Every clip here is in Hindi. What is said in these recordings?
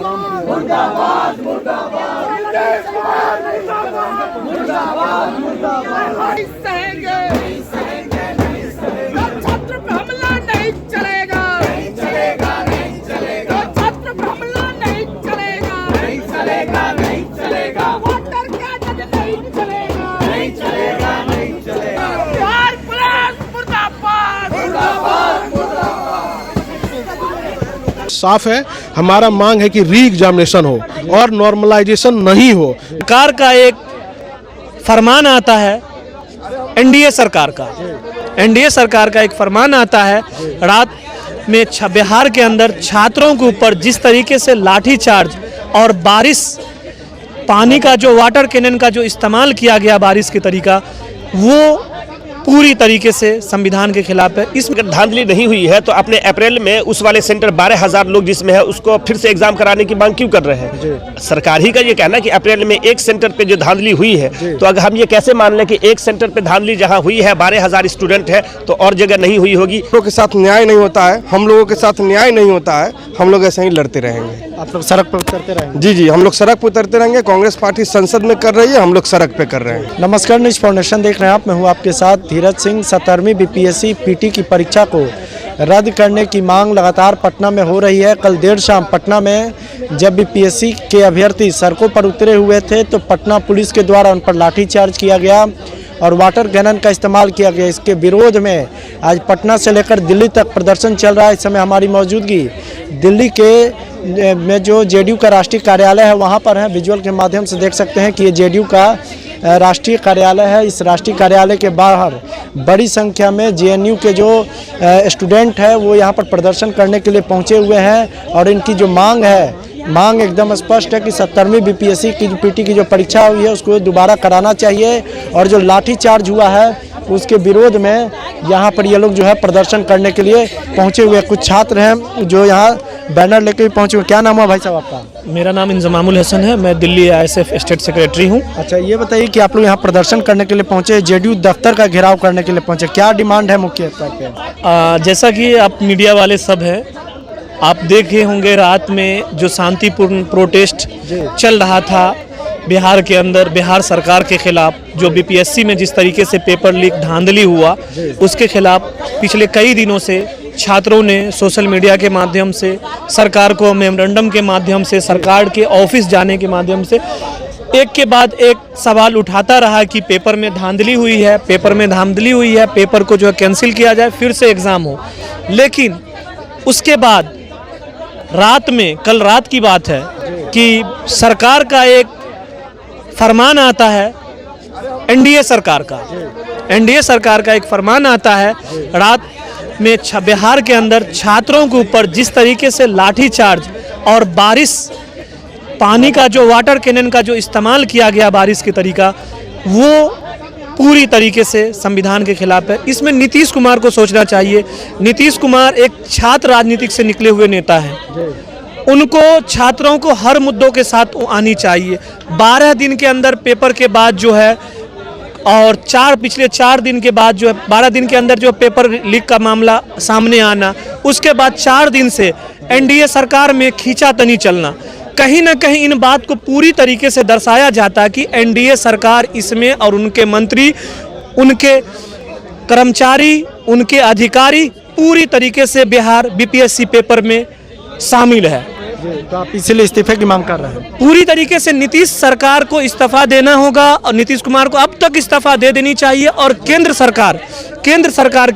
मुर्दाबाद मुर्दाबाद मुर्दाबाद मुर्दाबाद छात्र पे हमला नहीं चलेगा, नहीं चलेगा नहीं चलेगा छात्र पे हमला नहीं चलेगा, नहीं चलेगा नहीं चलेगा वोटर का जज नहीं चलेगा, नहीं चलेगा नहीं चलेगा बिहार पुलिस मुर्दाबाद मुर्दाबाद मुर्दाबाद। साफ है, हमारा मांग है कि री एग्जामिनेशन हो और नॉर्मलाइजेशन नहीं हो। सरकार का एक फरमान आता है, एनडीए सरकार का एक फरमान आता है। रात में बिहार के अंदर छात्रों के ऊपर जिस तरीके से लाठीचार्ज और बारिश, पानी का जो वाटर कैनन का जो इस्तेमाल किया गया बारिश के तरीका, वो पूरी तरीके से संविधान के खिलाफ है। इसमें धांधली नहीं हुई है तो अपने अप्रैल में उस वाले सेंटर 12,000 लोग जिसमें है उसको फिर से एग्जाम कराने की मांग क्यों कर रहे हैं? सरकार ही का ये कहना है कि अप्रैल में एक सेंटर पे जो धांधली हुई है, तो अगर हम ये कैसे मान लें कि एक सेंटर पे धांधली जहां हुई है 12,000 स्टूडेंट है तो और जगह नहीं हुई होगी? हम लोगों के साथ न्याय नहीं होता है, हम लोगों के साथ न्याय नहीं होता है, हम लोग ऐसे ही लड़ते रहेंगे। आप लोग सड़क पर उतरते रहेंगे? जी जी, हम लोग सड़क पर उतरते रहेंगे। कांग्रेस पार्टी संसद में कर रही है, हम लोग सड़क पे कर रहे हैं। नमस्कार, न्यूज़ फाउंडेशन देख रहे हैं आप। मैं हूं आपके साथ धीरज सिंह। 17वीं बीपीएससी पीटी की परीक्षा को रद्द करने की मांग लगातार पटना में हो रही है। कल देर शाम पटना में जब बीपीएससी के अभ्यर्थी सड़कों पर उतरे हुए थे तो पटना पुलिस के द्वारा उन पर लाठीचार्ज किया गया और वाटर कैनन का इस्तेमाल किया गया। इसके विरोध में आज पटना से लेकर दिल्ली तक प्रदर्शन चल रहा है। इस समय हमारी मौजूदगी दिल्ली के में जो जेडीयू का राष्ट्रीय कार्यालय है वहाँ पर है। विजुअल के माध्यम से देख सकते हैं कि ये जेडीयू का राष्ट्रीय कार्यालय है। इस राष्ट्रीय कार्यालय के बाहर बड़ी संख्या में जेएनयू के जो स्टूडेंट है वो यहाँ पर प्रदर्शन करने के लिए पहुँचे हुए हैं और इनकी जो मांग एकदम स्पष्ट है कि 17वीं बीपीएससी की जो पीटी की जो परीक्षा हुई है उसको दोबारा कराना चाहिए और जो लाठीचार्ज हुआ है उसके विरोध में यहाँ पर ये लोग जो है प्रदर्शन करने के लिए पहुँचे हुए। कुछ छात्र हैं जो यहाँ बैनर लेके भी पहुँचे हुए। क्या नाम है भाई साहब आपका? मेरा नाम इंजमामुल हसन है, मैं दिल्ली आईएसएफ स्टेट सेक्रेटरी हूँ। अच्छा, ये बताइए कि आप लोग यहाँ प्रदर्शन करने के लिए पहुँचे, जेडीयू दफ्तर का घेराव करने के लिए पहुँचे, क्या डिमांड है मुख्य तौर पे? जैसा कि आप मीडिया वाले सब हैं, आप देखे होंगे रात में जो शांतिपूर्ण प्रोटेस्ट चल रहा था बिहार के अंदर, बिहार सरकार के खिलाफ, जो बीपीएससी में जिस तरीके से पेपर लीक धांधली हुआ उसके खिलाफ पिछले कई दिनों से छात्रों ने सोशल मीडिया के माध्यम से, सरकार को मेमोरेंडम के माध्यम से, सरकार के ऑफिस जाने के माध्यम से एक के बाद एक सवाल उठाता रहा कि पेपर में धांधली हुई है, पेपर को जो है कैंसिल किया जाए, फिर से एग्ज़ाम हो। लेकिन उसके बाद रात में, कल रात की बात है कि सरकार का एक फरमान आता है, एनडीए सरकार का एक फरमान आता है। रात में बिहार के अंदर छात्रों के ऊपर जिस तरीके से लाठीचार्ज और बारिश, पानी का जो वाटर कैनन का जो इस्तेमाल किया गया बारिश के तरीका, वो पूरी तरीके से संविधान के खिलाफ है। इसमें नीतीश कुमार को सोचना चाहिए। नीतीश कुमार एक छात्र राजनीतिक से निकले हुए नेता हैं, उनको छात्रों को हर मुद्दों के साथ आनी चाहिए। 12 दिन के अंदर पेपर के बाद जो है और पिछले 4 दिन के बाद जो है 12 दिन के अंदर जो पेपर लीक का मामला सामने आना, उसके बाद 4 दिन से एनडीए सरकार में खींचातानी चलना, कहीं ना कहीं इन बात को पूरी तरीके से दर्शाया जाता कि एनडीए सरकार इसमें और उनके मंत्री, उनके कर्मचारी, उनके अधिकारी पूरी तरीके से बिहार बीपीएससी पेपर में शामिल है। तो आप इसलिए इस्तीफे की मांग कर रहे हैं? पूरी तरीके से नीतीश सरकार को इस्तीफा देना होगा और नीतीश कुमार को अब तक इस्तीफा दे देनी चाहिए और केंद्र सरकार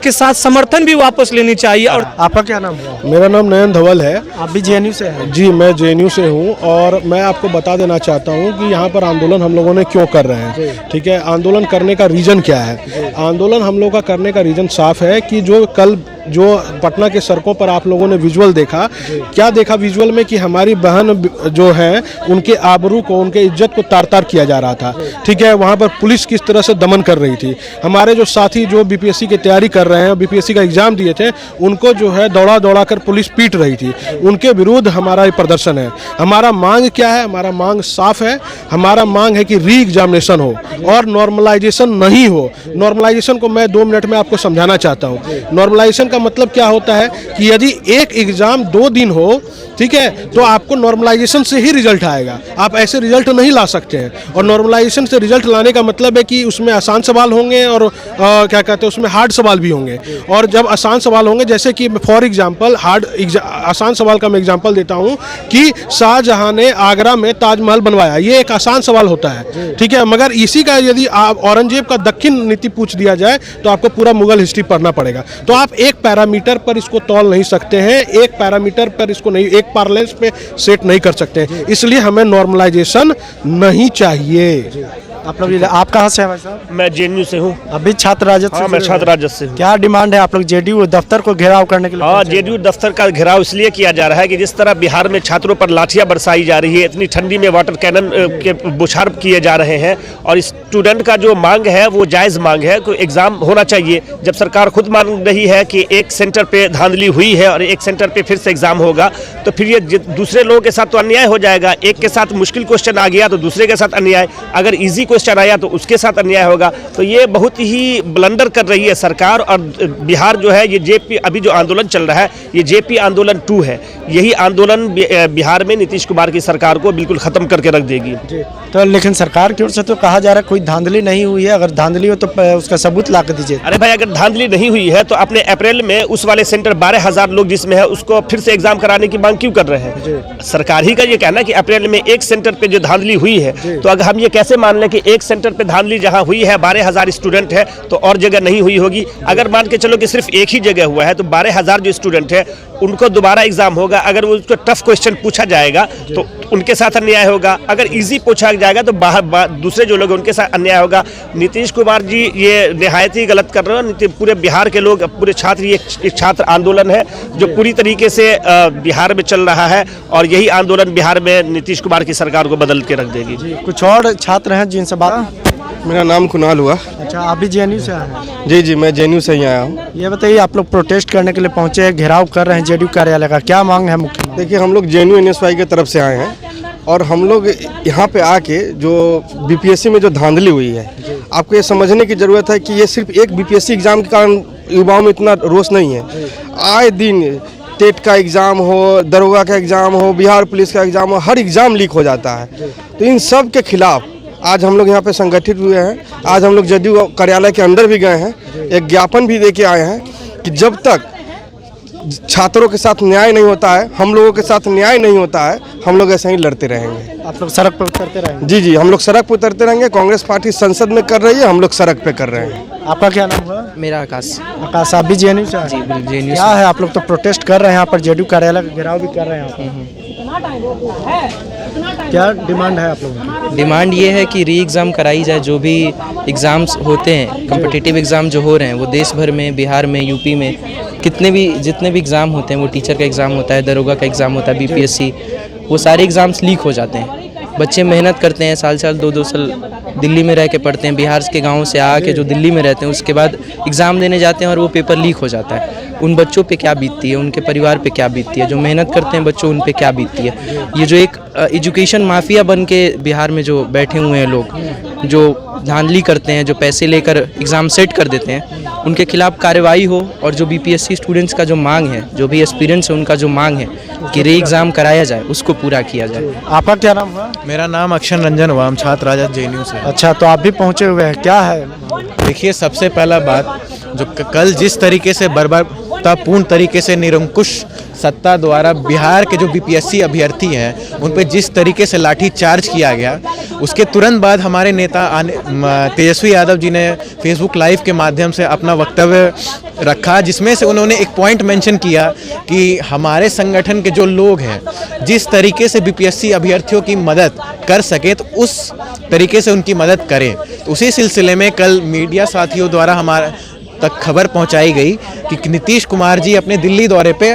के साथ समर्थन भी वापस लेनी चाहिए। और आपका क्या नाम है? मेरा नाम नयन धवल है। आप भी जेएनयू से हैं? जी, मैं जेएनयू से हूँ और मैं आपको बता देना चाहता हूँ कि यहाँ पर आंदोलन हम लोगों ने क्यों कर रहे हैं। ठीक है, आंदोलन करने का रीज़न क्या है? आंदोलन हम लोग का करने का रीज़न साफ है कि जो कल जो पटना के सड़कों पर आप लोगों ने विजुअल देखा, क्या देखा विजुअल में कि हमारी बहन जो है उनके आबरू को, उनके इज्जत को तार तार किया जा रहा था। ठीक है, वहाँ पर पुलिस किस तरह से दमन कर रही थी। हमारे जो साथी जो बीपीएससी की तैयारी कर रहे हैं, बीपीएससी का एग्जाम दिए थे, उनको जो है दौड़ा कर पुलिस पीट रही थी। उनके विरुद्ध हमारा ये प्रदर्शन है। हमारा मांग क्या है? हमारा मांग साफ है। हमारा मांग है कि री एग्जामिनेशन हो और नॉर्मलाइजेशन नहीं हो। नॉर्मलाइजेशन को मैं 2 मिनट में आपको समझाना चाहता हूँ। नॉर्मलाइजेशन का मतलब क्या होता है कि यदि एक एग्ज़ाम 2 दिन हो, ठीक है, तो आपको नॉर्मलाइजेशन से ही रिजल्ट आएगा। आप ऐसे रिजल्ट नहीं ला सकते हैं। और नॉर्मलाइजेशन से रिजल्ट लाने का मतलब है कि उसमें आसान सवाल होंगे और क्या कहते हैं उसमें हार्ड सवाल भी होंगे। और जब आसान सवाल होंगे, जैसे कि फॉर एग्जांपल आसान सवाल का मैं एग्जांपल देता हूं कि शाहजहां ने आगरा में ताजमहल बनवाया, ये एक आसान सवाल होता है, ठीक है। मगर इसी का यदि आप औरंगजेब का दक्षिण नीति पूछ दिया जाए तो आपको पूरा मुगल हिस्ट्री पढ़ना पड़ेगा। तो आप एक पैरामीटर पर इसको तौल नहीं सकते हैं, एक पैरामीटर पर इसको नहीं, एक पार्लेंस पे सेट नहीं कर सकते हैं। इसलिए हमें नॉर्मलाइजेशन नहीं चाहिए। आप लोग, आप कहाँ से हैं भाई साहब? मैं जेएनयू से हूँ। अभी छात्र राजद हाँ, से मैं छात्र राजद से हूँ। क्या डिमांड है आप लोग जेडीयू दफ्तर को घेराव करने के लिए? हाँ, जेडीयू दफ्तर का घेराव इसलिए किया जा रहा है कि जिस तरह बिहार में छात्रों पर लाठियां बरसाई जा रही है, इतनी ठंडी में वाटर कैनन के बौछार किए जा रहे हैं, और स्टूडेंट का जो मांग है वो जायज़ मांग है, कोई एग्ज़ाम होना चाहिए। जब सरकार खुद मान रही है कि एक सेंटर पे धांधली हुई है और एक सेंटर पे फिर से एग्ज़ाम होगा, तो फिर ये दूसरे लोगों के साथ तो अन्याय हो जाएगा। एक के साथ मुश्किल क्वेश्चन आ गया तो दूसरे के साथ अन्याय, अगर ईजी क्वेश्चन आया तो उसके साथ अन्याय होगा। तो ये बहुत ही ब्लंडर कर रही है सरकार। और बिहार जो है, ये जेपी, अभी जो आंदोलन चल रहा है ये जेपी आंदोलन 2 है। यही आंदोलन बिहार में नीतीश कुमार की सरकार को बिल्कुल खत्म करके रख देगी। तो लेकिन सरकार की ओर से तो कहा जा रहा है कोई धांधली नहीं हुई है, अगर धांधली हो तो उसका सबूत ला कर दीजिए। अरे भाई, अगर धांधली नहीं हुई है तो अपने अप्रैल में उस वाले सेंटर 12,000 लोग जिसमें है उसको फिर से एग्जाम कराने की मांग क्यों कर रहे हैं? सरकार ही का ये कहना कि अप्रैल में एक सेंटर पे जो धांधली हुई है, तो अगर हम ये कैसे मान लें कि एक सेंटर पे धांधली जहां हुई है 12,000 स्टूडेंट है तो और जगह नहीं हुई होगी? अगर मान के चलो कि सिर्फ एक ही जगह हुआ है तो 12,000 जो स्टूडेंट है उनको दोबारा एग्जाम होगा। अगर वो उसको टफ क्वेश्चन पूछा जाएगा तो उनके साथ अन्याय होगा, अगर इजी पूछा जाएगा तो दूसरे जो लोग उनके साथ अन्याय होगा। नीतीश कुमार जी ये निहायत ही गलत कर रहे हैं। पूरे बिहार के लोग, पूरे छात्र, ये एक छात्र आंदोलन है जो पूरी तरीके से बिहार में चल रहा है, और यही आंदोलन बिहार में नीतीश कुमार की सरकार को बदल के रख देगी। कुछ और छात्र हैं जिनसे बात? मेरा नाम कुणाल हुआ। अच्छा, आप भी जेएनयू से आए हैं? जी जी, मैं जेएनयू से ही आया हूँ। ये बताइए, आप लोग प्रोटेस्ट करने के लिए पहुंचे हैं, घेराव कर रहे हैं जेडीयू कार्यालय का, क्या मांग है मुख्य? देखिए, हम लोग जेएनयू एनएसवाई की तरफ से आए हैं, और हम लोग यहाँ पे आके जो बीपीएससी में जो धांधली हुई है, आपको ये समझने की ज़रूरत है कि ये सिर्फ एक बीपीएससी एग्ज़ाम के कारण युवाओं में इतना रोष नहीं है। आए दिन टेट का एग्ज़ाम हो, दरोगा का एग्ज़ाम हो, बिहार पुलिस का एग्ज़ाम हो, हर एग्ज़ाम लीक हो जाता है। तो इन सब के खिलाफ आज हम लोग यहाँ पे संगठित हुए हैं। आज हम लोग जेडीयू कार्यालय के अंदर भी गए हैं, एक ज्ञापन भी दे के आए हैं कि जब तक छात्रों के साथ न्याय नहीं होता है, हम लोगों के साथ न्याय नहीं होता है, हम लोग ऐसे ही लड़ते रहेंगे। आप लोग सड़क पर उतरते रहेंगे? जी जी, हम लोग सड़क पर उतरते रहेंगे। कांग्रेस पार्टी संसद में कर रही है, हम लोग सड़क पे कर रहे हैं। आपका क्या नाम हुआ? मेरा आकाश। आकाश, आप भी जेएनयू से? जी, जेएनयू। क्या है, आप लोग तो प्रोटेस्ट कर रहे हैं यहाँ पर, जेडीयू कार्यालय का घेराव भी कर रहे हैं यहाँ पर, क्या डिमांड है आप लोगों की? डिमांड ये है कि री एग्ज़ाम कराई जाए। जो भी एग्ज़ाम्स होते हैं, कम्पिटिटिव एग्ज़ाम जो हो रहे हैं, वो देश भर में, बिहार में, यूपी में जितने भी एग्ज़ाम होते हैं, वो टीचर का एग्ज़ाम होता है, दरोगा का एग्ज़ाम होता है, बीपीएससी, वो सारे एग्ज़ाम्स लीक हो जाते हैं। बच्चे मेहनत करते हैं, साल 2-2 साल दिल्ली में रह के पढ़ते हैं, बिहार के गाँव से आके जो दिल्ली में रहते हैं, उसके बाद एग्ज़ाम देने जाते हैं और वो पेपर लीक हो जाता है। उन बच्चों पे क्या बीतती है, उनके परिवार पे क्या बीतती है, जो मेहनत करते हैं बच्चों, उन पे क्या बीतती है। ये जो एक एजुकेशन माफिया बन के बिहार में जो बैठे हुए हैं लोग, जो धांधली करते हैं, जो पैसे लेकर एग्ज़ाम सेट कर देते हैं, उनके खिलाफ कार्रवाई हो। और जो बीपीएससी स्टूडेंट्स का जो मांग है, जो भी एस्पिरेंट्स है, उनका जो मांग है कि री एग्ज़ाम कराया जाए, उसको पूरा किया जाए। आपका क्या नाम हुआ? मेरा नाम अक्षर रंजन हुआ, हम छात्र राजद जेएनयू से। अच्छा, तो आप भी पहुँचे हुए हैं, क्या है? देखिए, सबसे पहला बात, जो कल जिस तरीके से बर्बरतापूर्ण तरीके से निरंकुश सत्ता द्वारा बिहार के जो बीपीएससी अभ्यर्थी हैं उन पे जिस तरीके से लाठी चार्ज किया गया, उसके तुरंत बाद हमारे नेता तेजस्वी यादव जी ने फेसबुक लाइव के माध्यम से अपना वक्तव्य रखा, जिसमें से उन्होंने एक पॉइंट मेंशन किया कि हमारे संगठन के जो लोग हैं जिस तरीके से बीपीएससी अभ्यर्थियों की मदद कर सके तो उस तरीके से उनकी मदद करें। तो उसी सिलसिले में कल मीडिया साथियों द्वारा हमारे तक खबर पहुंचाई गई कि नीतीश कुमार जी अपने दिल्ली दौरे पे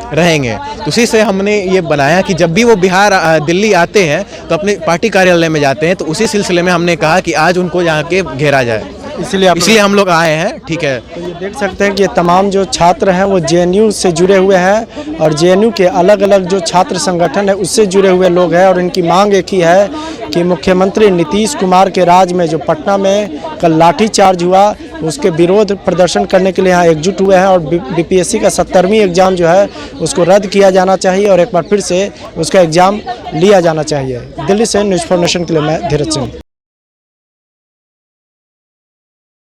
रहेंगे। तो उसी से हमने ये बनाया कि जब भी वो बिहार दिल्ली आते हैं तो अपने पार्टी कार्यालय में जाते हैं, तो उसी सिलसिले में हमने कहा कि आज उनको यहाँ के घेरा जाए। इसलिए हम लोग आए हैं। ठीक है, तो ये देख सकते हैं कि ये तमाम जो छात्र हैं वो जेएनयू से जुड़े हुए हैं और जेएनयू के अलग अलग जो छात्र संगठन है उससे जुड़े हुए लोग हैं और इनकी मांग एक ही है कि मुख्यमंत्री नीतीश कुमार के राज में जो पटना में कल लाठीचार्ज हुआ उसके विरोध प्रदर्शन करने के लिए यहाँ एकजुट हुए हैं और बीपीएससी का 70वीं एग्ज़ाम जो है उसको रद्द किया जाना चाहिए और एक बार फिर से उसका एग्ज़ाम लिया जाना चाहिए। दिल्ली से न्यूज़ फॉर नेशन के लिए मैं धीरज सिंह।